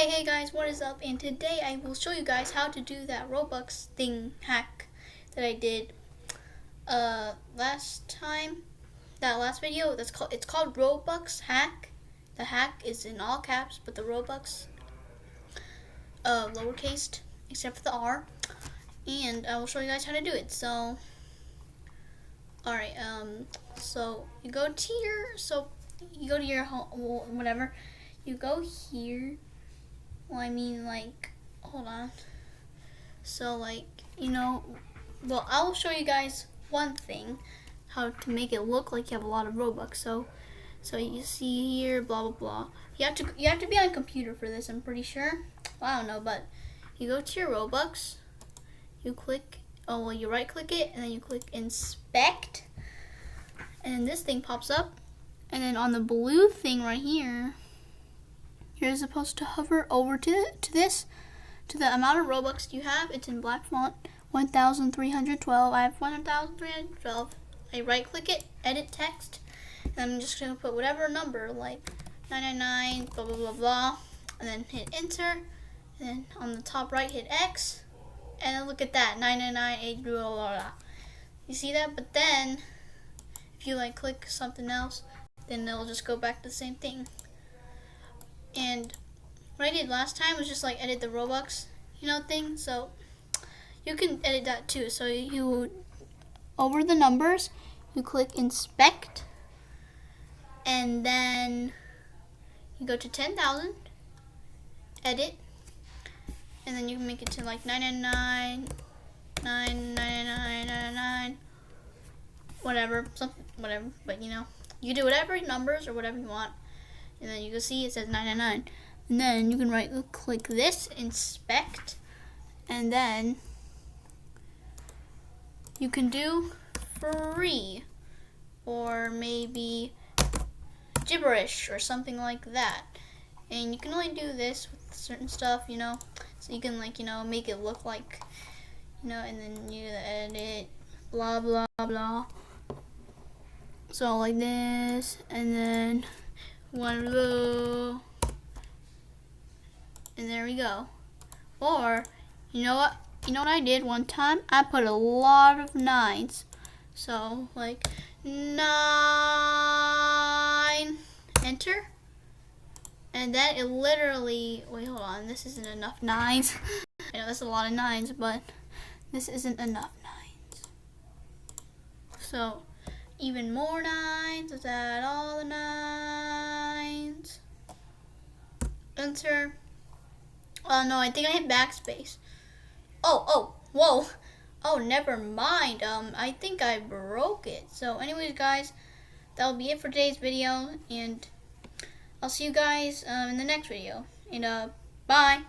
Hey guys, what is up? And today I will show you guys how to do that Robux thing hack that I did last time. That last video, it's called Robux hack. The hack is in all caps, but the Robux lowercase except for the R. And I will show you guys how to do it. So alright, so you go to your home, whatever. You go here. Well, I mean, like, hold on. So, like, well, I'll show you guys one thing, how to make it look like you have a lot of Robux. So you see here, blah blah blah. You have to be on a computer for this. I'm pretty sure. Well, I don't know, but you go to your Robux. You click. Oh, well, you right click it, and then you click inspect, and this thing pops up. And then on the blue thing right here, you're supposed to hover over to the amount of Robux you have. It's in black font, 1,312. I have 1,312. I right click it, edit text, and I'm just gonna put whatever number, like 999, blah blah blah blah, and then hit enter. And then on the top right, hit X, and then look at that, 999, blah blah blah. You see that? But then if you like click something else, then it'll just go back to the same thing. And what I did last time was just like edit the Robux, thing. So you can edit that too. So you, over the numbers, you click inspect, and then you go to 10,000, edit, and then you can make it to like 999, 999, whatever, something, whatever. But you do whatever numbers or whatever you want. And then you can see it says 999. And then you can right click this, inspect, and then you can do free or maybe gibberish or something like that. And you can only do this with certain stuff, so you can make it look like, and then you edit, blah blah blah. So like this, and then one blue, and there we go. Or you know what I did one time? I put a lot of nines. So like 9, enter, and then it literally, wait, hold on, this isn't enough nines. I know that's a lot of nines, but this isn't enough nines. So even more nines. Let's add all the nines. Enter. Oh no, I think I hit backspace. Oh, whoa. Oh, never mind. I think I broke it. So anyways, guys, that'll be it for today's video, and I'll see you guys in the next video. And bye.